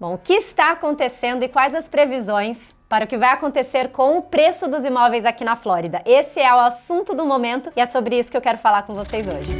Bom, o que está acontecendo e quais as previsões para o que vai acontecer com o preço dos imóveis aqui na Flórida? Esse é o assunto do momento e é sobre isso que eu quero falar com vocês hoje.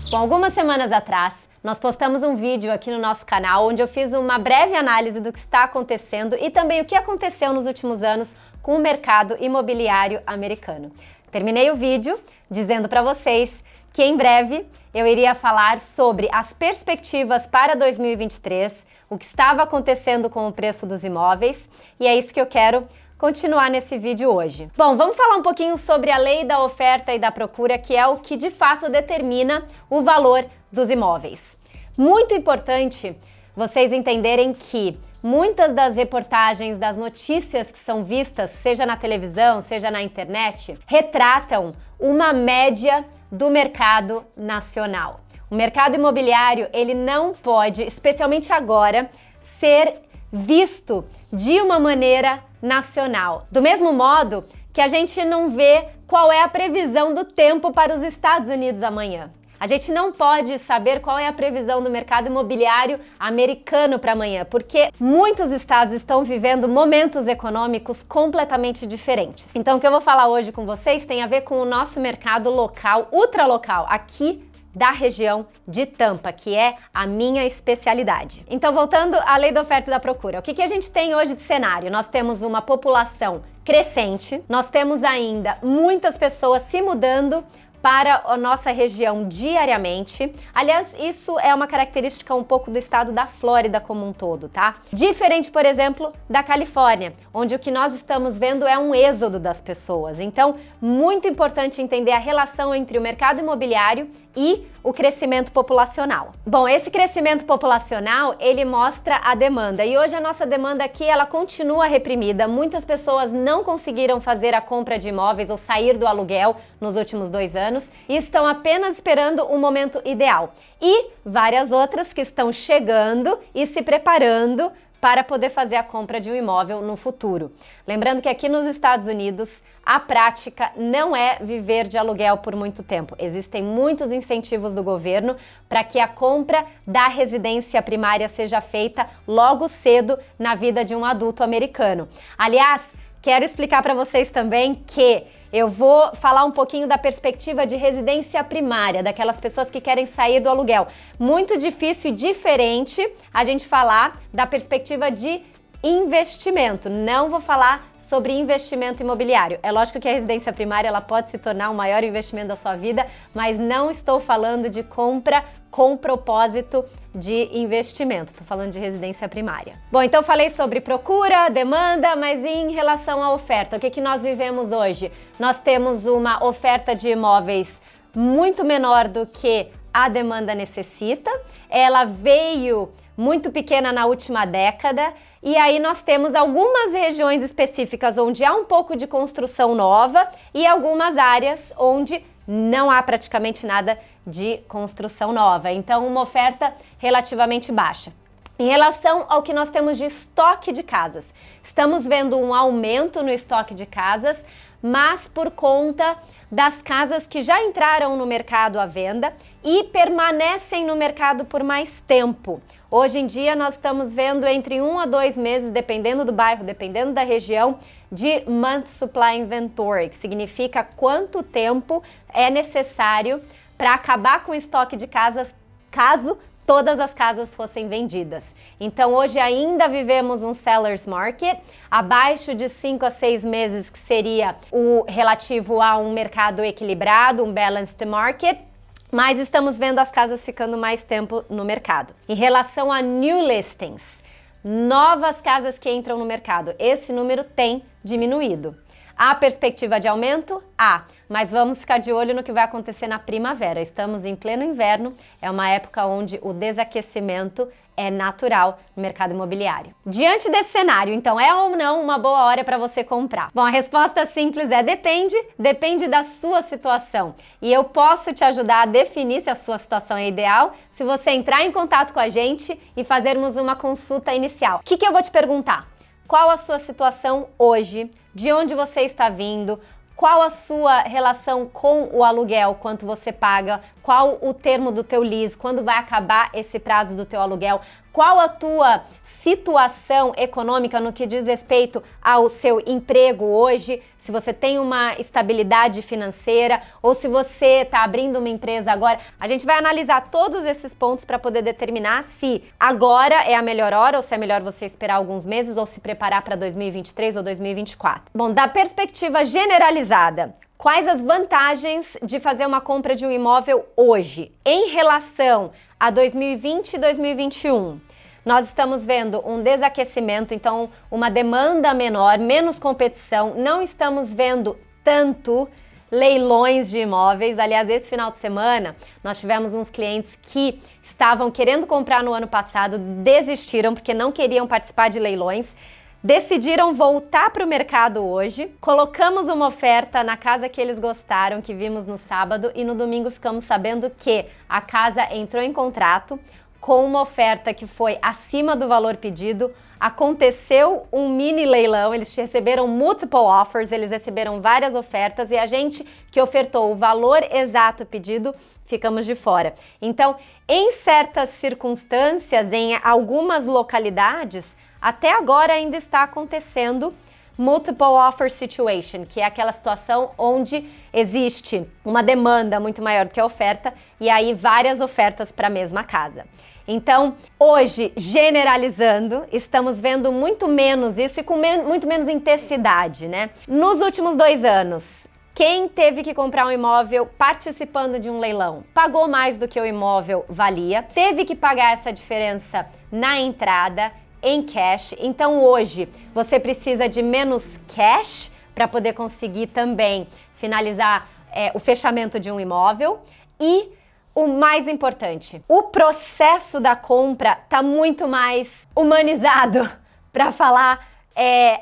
Bom, algumas semanas atrás, nós postamos um vídeo aqui no nosso canal onde eu fiz uma breve análise do que está acontecendo e também o que aconteceu nos últimos anos com o mercado imobiliário americano. Terminei o vídeo dizendo para vocês que em breve eu iria falar sobre as perspectivas para 2023, o que estava acontecendo com o preço dos imóveis, e é isso que eu quero continuar nesse vídeo hoje. Bom, vamos falar um pouquinho sobre a lei da oferta e da procura, que é o que de fato determina o valor dos imóveis. Muito importante vocês entenderem que muitas das reportagens, das notícias que são vistas, seja na televisão, seja na internet, retratam uma média do mercado nacional. O mercado imobiliário, ele não pode, especialmente agora, ser visto de uma maneira nacional. Do mesmo modo que a gente não vê qual é a previsão do tempo para os Estados Unidos amanhã. A gente não pode saber qual é a previsão do mercado imobiliário americano para amanhã, porque muitos estados estão vivendo momentos econômicos completamente diferentes. Então, o que eu vou falar hoje com vocês tem a ver com o nosso mercado local, ultralocal, aqui da região de Tampa, que é a minha especialidade. Então, voltando à lei da oferta e da procura, o que a gente tem hoje de cenário? Nós temos uma população crescente, nós temos ainda muitas pessoas se mudando para a nossa região diariamente. Aliás, isso é uma característica um pouco do estado da Flórida como um todo, tá? Diferente, por exemplo, da Califórnia, onde o que nós estamos vendo é um êxodo das pessoas. Então, muito importante entender a relação entre o mercado imobiliário e o crescimento populacional. Bom, esse crescimento populacional, ele mostra a demanda, e hoje a nossa demanda aqui, ela continua reprimida. Muitas pessoas não conseguiram fazer a compra de imóveis ou sair do aluguel nos últimos 2 anos e estão apenas esperando o momento ideal. E várias outras que estão chegando e se preparando para poder fazer a compra de um imóvel no futuro. Lembrando que aqui nos Estados Unidos, a prática não é viver de aluguel por muito tempo. Existem muitos incentivos do governo para que a compra da residência primária seja feita logo cedo na vida de um adulto americano. Aliás, quero explicar para vocês também que eu vou falar um pouquinho da perspectiva de residência primária, daquelas pessoas que querem sair do aluguel. Muito difícil e diferente a gente falar da perspectiva de investimento. Não vou falar sobre investimento imobiliário. É lógico que a residência primária ela pode se tornar o maior investimento da sua vida, mas não estou falando de compra com propósito de investimento. Estou falando de residência primária. Bom, então falei sobre procura, demanda, mas em relação à oferta, o que nós vivemos hoje? Nós temos uma oferta de imóveis muito menor do que a demanda necessita. Ela veio muito pequena na última década, e aí nós temos algumas regiões específicas onde há um pouco de construção nova e algumas áreas onde não há praticamente nada de construção nova. Então, uma oferta relativamente baixa. Em relação ao que nós temos de estoque de casas, estamos vendo um aumento no estoque de casas, mas por conta das casas que já entraram no mercado à venda e permanecem no mercado por mais tempo. Hoje em dia nós estamos vendo entre 1 a 2 meses, dependendo do bairro, dependendo da região, de Month Supply Inventory, que significa quanto tempo é necessário para acabar com o estoque de casas caso todas as casas fossem vendidas. Então hoje ainda vivemos um seller's market, abaixo de 5 a 6 meses, que seria o relativo a um mercado equilibrado, um balanced market, mas estamos vendo as casas ficando mais tempo no mercado. Em relação a new listings, novas casas que entram no mercado, esse número tem diminuído. Há perspectiva de aumento? Há, mas vamos ficar de olho no que vai acontecer na primavera. Estamos em pleno inverno, é uma época onde o desaquecimento é natural no mercado imobiliário. Diante desse cenário, então, é ou não uma boa hora para você comprar? Bom, a resposta simples é depende da sua situação. E eu posso te ajudar a definir se a sua situação é ideal, se você entrar em contato com a gente e fazermos uma consulta inicial. O que eu vou te perguntar? Qual a sua situação hoje? De onde você está vindo? Qual a sua relação com o aluguel, quanto você paga, qual o termo do teu lease, quando vai acabar esse prazo do teu aluguel, qual a tua situação econômica no que diz respeito ao seu emprego hoje, se você tem uma estabilidade financeira ou se você está abrindo uma empresa agora. A gente vai analisar todos esses pontos para poder determinar se agora é a melhor hora ou se é melhor você esperar alguns meses ou se preparar para 2023 ou 2024. Bom, da perspectiva generalizada, quais as vantagens de fazer uma compra de um imóvel hoje em relação a 2020 e 2021? Nós estamos vendo um desaquecimento, então uma demanda menor, menos competição, não estamos vendo tanto leilões de imóveis. Aliás, esse final de semana nós tivemos uns clientes que estavam querendo comprar no ano passado, desistiram porque não queriam participar de leilões. Decidiram voltar para o mercado hoje, colocamos uma oferta na casa que eles gostaram, que vimos no sábado, e no domingo ficamos sabendo que a casa entrou em contrato com uma oferta que foi acima do valor pedido. Aconteceu um mini leilão, eles receberam multiple offers, eles receberam várias ofertas e a gente que ofertou o valor exato pedido, ficamos de fora. Então, em certas circunstâncias, em algumas localidades, até agora ainda está acontecendo multiple offer situation, que é aquela situação onde existe uma demanda muito maior do que a oferta e aí várias ofertas para a mesma casa. Então, hoje, generalizando, estamos vendo muito menos isso e com muito menos intensidade, né? Nos últimos 2 anos, quem teve que comprar um imóvel participando de um leilão pagou mais do que o imóvel valia, teve que pagar essa diferença na entrada, em cash. Então hoje você precisa de menos cash para poder conseguir também finalizar o fechamento de um imóvel. E o mais importante, o processo da compra está muito mais humanizado para falar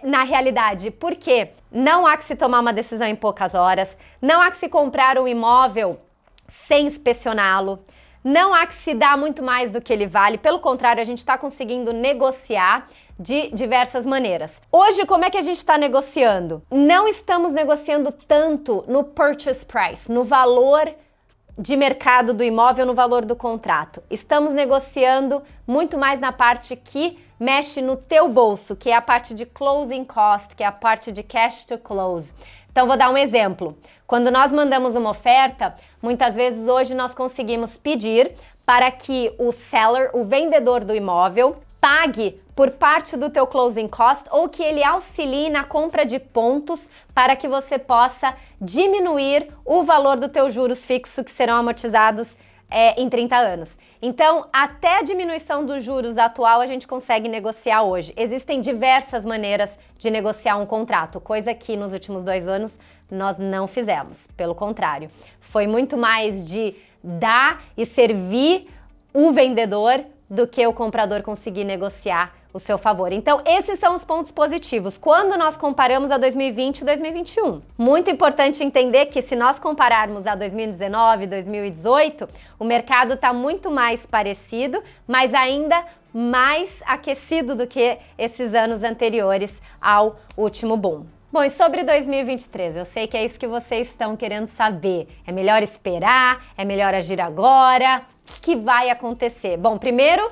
na realidade. Por quê? Não há que se tomar uma decisão em poucas horas, não há que se comprar um imóvel sem inspecioná-lo, não há que se dar muito mais do que ele vale, pelo contrário, a gente está conseguindo negociar de diversas maneiras. Hoje, como é que a gente está negociando? Não estamos negociando tanto no purchase price, no valor de mercado do imóvel, no valor do contrato. Estamos negociando muito mais na parte que mexe no teu bolso, que é a parte de closing cost, que é a parte de cash to close. Então, vou dar um exemplo. Quando nós mandamos uma oferta, muitas vezes hoje nós conseguimos pedir para que o seller, o vendedor do imóvel, pague por parte do teu closing cost ou que ele auxilie na compra de pontos para que você possa diminuir o valor do teu juros fixo que serão amortizados em 30 anos. Então, até a diminuição dos juros atual a gente consegue negociar hoje. Existem diversas maneiras de negociar um contrato, coisa que nos últimos 2 anos nós não fizemos. Pelo contrário, foi muito mais de dar e servir o vendedor do que o comprador conseguir negociar o seu favor. Então, esses são os pontos positivos quando nós comparamos a 2020 e 2021. Muito importante entender que se nós compararmos a 2019 e 2018, o mercado está muito mais parecido, mas ainda mais aquecido do que esses anos anteriores ao último boom. Bom, e sobre 2023, eu sei que é isso que vocês estão querendo saber. É melhor esperar? É melhor agir agora? O que vai acontecer? Bom, primeiro,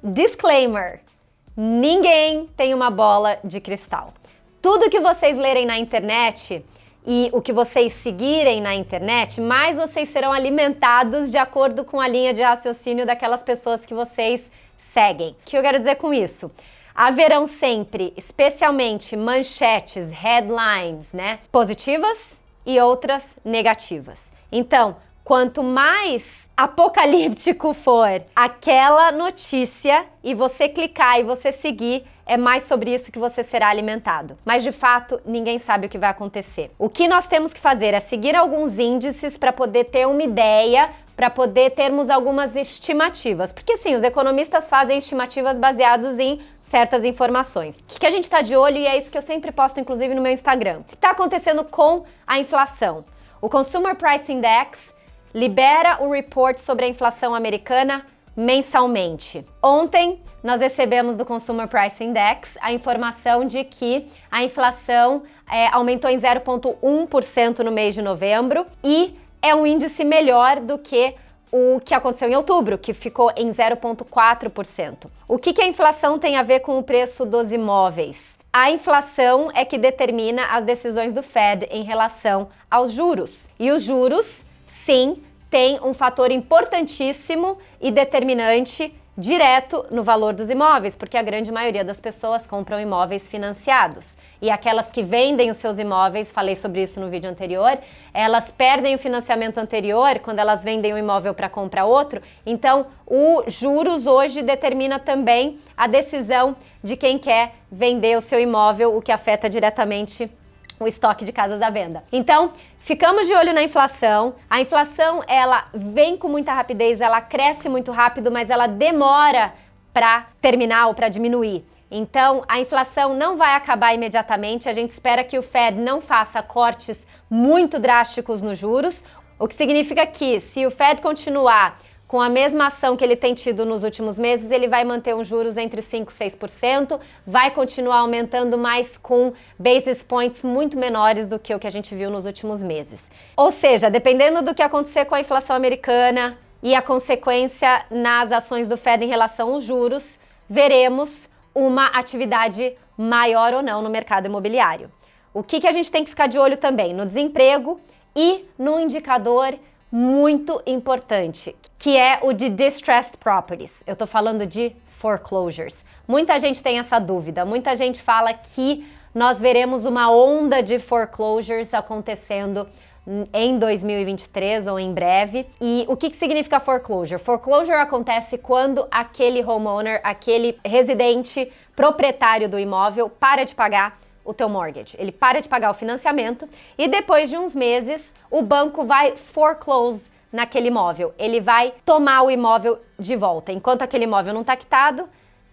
disclaimer. Ninguém tem uma bola de cristal. Tudo que vocês lerem na internet e o que vocês seguirem na internet, mais vocês serão alimentados de acordo com a linha de raciocínio daquelas pessoas que vocês seguem. O que eu quero dizer com isso? Haverão sempre, especialmente, manchetes, headlines, né? Positivas e outras negativas. Então, quanto mais apocalíptico for aquela notícia e você clicar e você seguir, é mais sobre isso que você será alimentado. Mas, de fato, ninguém sabe o que vai acontecer. O que nós temos que fazer é seguir alguns índices para poder ter uma ideia, para poder termos algumas estimativas. Porque, sim, os economistas fazem estimativas baseadas em certas informações. O que a gente está de olho, e é isso que eu sempre posto, inclusive, no meu Instagram. O que está acontecendo com a inflação? O Consumer Price Index libera o report sobre a inflação americana mensalmente. Ontem nós recebemos do Consumer Price Index a informação de que a inflação aumentou em 0,1% no mês de novembro e é um índice melhor do que o que aconteceu em outubro, que ficou em 0,4%. O que a inflação tem a ver com o preço dos imóveis? A inflação é que determina as decisões do Fed em relação aos juros. E os juros, sim, têm um fator importantíssimo e determinante direto no valor dos imóveis, porque a grande maioria das pessoas compram imóveis financiados. E aquelas que vendem os seus imóveis, falei sobre isso no vídeo anterior, elas perdem o financiamento anterior quando elas vendem um imóvel para comprar outro. Então, o juros hoje determina também a decisão de quem quer vender o seu imóvel, o que afeta diretamente o estoque de casas à venda. Então, ficamos de olho na inflação. A inflação, ela vem com muita rapidez, ela cresce muito rápido, mas ela demora para terminar ou para diminuir. Então, a inflação não vai acabar imediatamente. A gente espera que o Fed não faça cortes muito drásticos nos juros, o que significa que, se o Fed continuar com a mesma ação que ele tem tido nos últimos meses, ele vai manter os juros entre 5% e 6%, vai continuar aumentando, mas com basis points muito menores do que o que a gente viu nos últimos meses. Ou seja, dependendo do que acontecer com a inflação americana e a consequência nas ações do Fed em relação aos juros, veremos uma atividade maior ou não no mercado imobiliário. O que a gente tem que ficar de olho também? No desemprego e no indicador muito importante, que é o de distressed properties. Eu tô falando de foreclosures. Muita gente tem essa dúvida, muita gente fala que nós veremos uma onda de foreclosures acontecendo em 2023 ou em breve. E o que significa foreclosure? Foreclosure acontece quando aquele homeowner, aquele residente proprietário do imóvel para de pagar o teu mortgage. Ele para de pagar o financiamento e depois de uns meses o banco vai foreclose naquele imóvel. Ele vai tomar o imóvel de volta. Enquanto aquele imóvel não está quitado,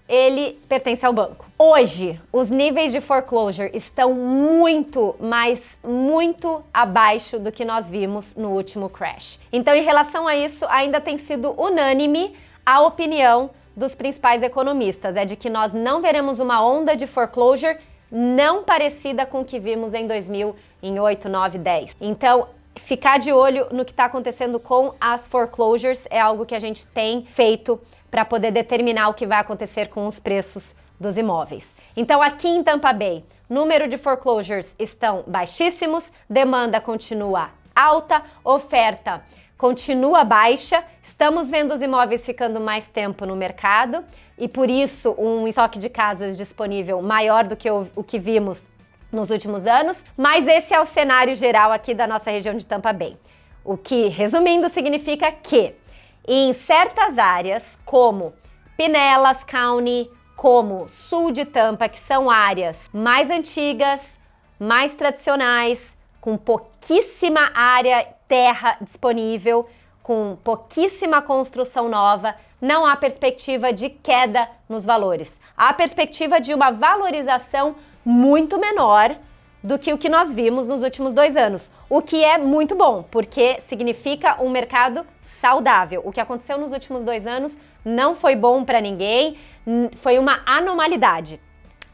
ele pertence ao banco. Hoje, os níveis de foreclosure estão muito abaixo do que nós vimos no último crash. Então, em relação a isso, ainda tem sido unânime a opinião dos principais economistas. É de que nós não veremos uma onda de foreclosure não parecida com o que vimos em 2008, 9, 10. Então, ficar de olho no que está acontecendo com as foreclosures é algo que a gente tem feito para poder determinar o que vai acontecer com os preços dos imóveis. Então, aqui em Tampa Bay, número de foreclosures estão baixíssimos, demanda continua alta, oferta continua baixa, estamos vendo os imóveis ficando mais tempo no mercado e por isso um estoque de casas disponível maior do que o que vimos nos últimos anos, mas esse é o cenário geral aqui da nossa região de Tampa Bay. O que, resumindo, significa que em certas áreas, como Pinellas County, como sul de Tampa, que são áreas mais antigas, mais tradicionais, com pouquíssima área terra disponível, com pouquíssima construção nova, não há perspectiva de queda nos valores. Há perspectiva de uma valorização muito menor do que o que nós vimos nos últimos 2 anos, o que é muito bom, porque significa um mercado saudável. O que aconteceu nos últimos 2 anos não foi bom para ninguém, foi uma anormalidade.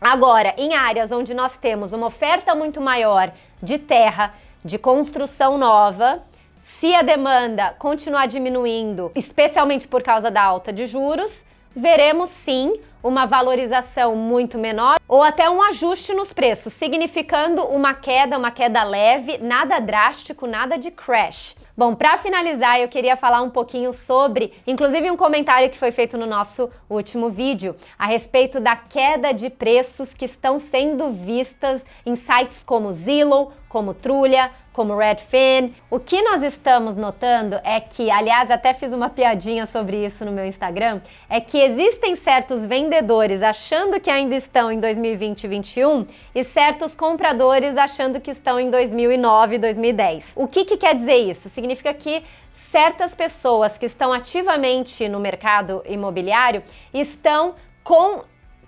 Agora, em áreas onde nós temos uma oferta muito maior de terra, de construção nova, se a demanda continuar diminuindo, especialmente por causa da alta de juros, veremos sim uma valorização muito menor ou até um ajuste nos preços, significando uma queda leve, nada drástico, nada de crash. Bom, para finalizar, eu queria falar um pouquinho sobre, inclusive um comentário que foi feito no nosso último vídeo, a respeito da queda de preços que estão sendo vistas em sites como Zillow, como Trulia, como Redfin. O que nós estamos notando é que, aliás, até fiz uma piadinha sobre isso no meu Instagram, é que existem certos vendedores achando que ainda estão em 2020 e 2021 e certos compradores achando que estão em 2009 e 2010. O que quer dizer isso? Significa que certas pessoas que estão ativamente no mercado imobiliário estão com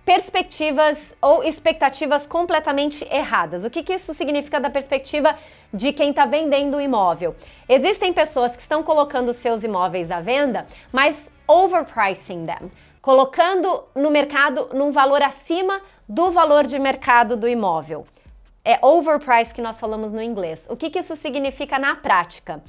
perspectivas ou expectativas completamente erradas. O que isso significa da perspectiva de quem está vendendo o imóvel? Existem pessoas que estão colocando seus imóveis à venda, mas overpricing them, colocando no mercado num valor acima do valor de mercado do imóvel. É overprice que nós falamos no inglês. O que isso significa na prática?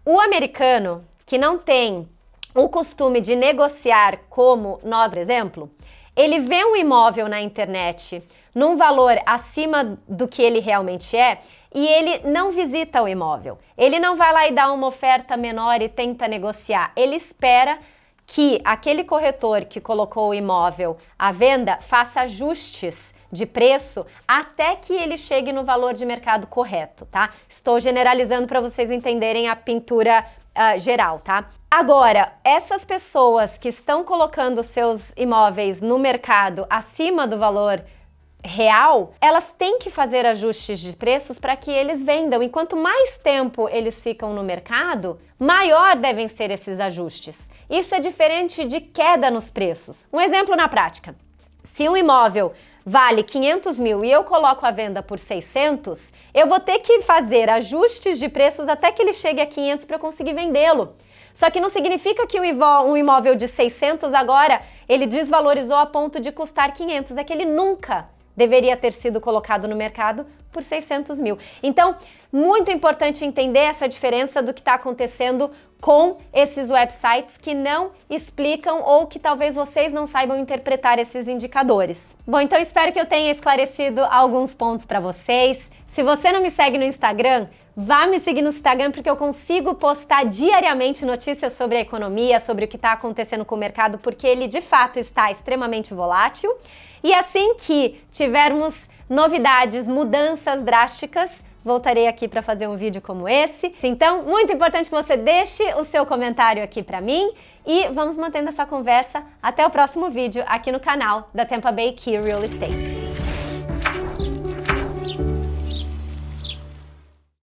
O americano, que não tem o costume de negociar como nós, por exemplo, ele vê um imóvel na internet num valor acima do que ele realmente é e ele não visita o imóvel. Ele não vai lá e dá uma oferta menor e tenta negociar. Ele espera que aquele corretor que colocou o imóvel à venda faça ajustes de preço até que ele chegue no valor de mercado correto, tá? Estou generalizando para vocês entenderem a pintura geral, tá? Agora, essas pessoas que estão colocando seus imóveis no mercado acima do valor real, elas têm que fazer ajustes de preços para que eles vendam. E quanto mais tempo eles ficam no mercado, maior devem ser esses ajustes. Isso é diferente de queda nos preços. Um exemplo na prática. Se um imóvel vale 500 mil e eu coloco a venda por 600, eu vou ter que fazer ajustes de preços até que ele chegue a 500 para eu conseguir vendê-lo. Só que não significa que um imóvel de 600 agora, ele desvalorizou a ponto de custar 500. É que ele nunca deveria ter sido colocado no mercado por 600 mil. Então, muito importante entender essa diferença do que está acontecendo com esses websites que não explicam ou que talvez vocês não saibam interpretar esses indicadores. Bom, então espero que eu tenha esclarecido alguns pontos para vocês. Se você não me segue no Instagram, vá me seguir no Instagram porque eu consigo postar diariamente notícias sobre a economia, sobre o que está acontecendo com o mercado, porque ele de fato está extremamente volátil. E assim que tivermos novidades, mudanças drásticas, voltarei aqui para fazer um vídeo como esse. Então, muito importante que você deixe o seu comentário aqui para mim e vamos mantendo essa conversa até o próximo vídeo aqui no canal da Tampa Bay Key Real Estate.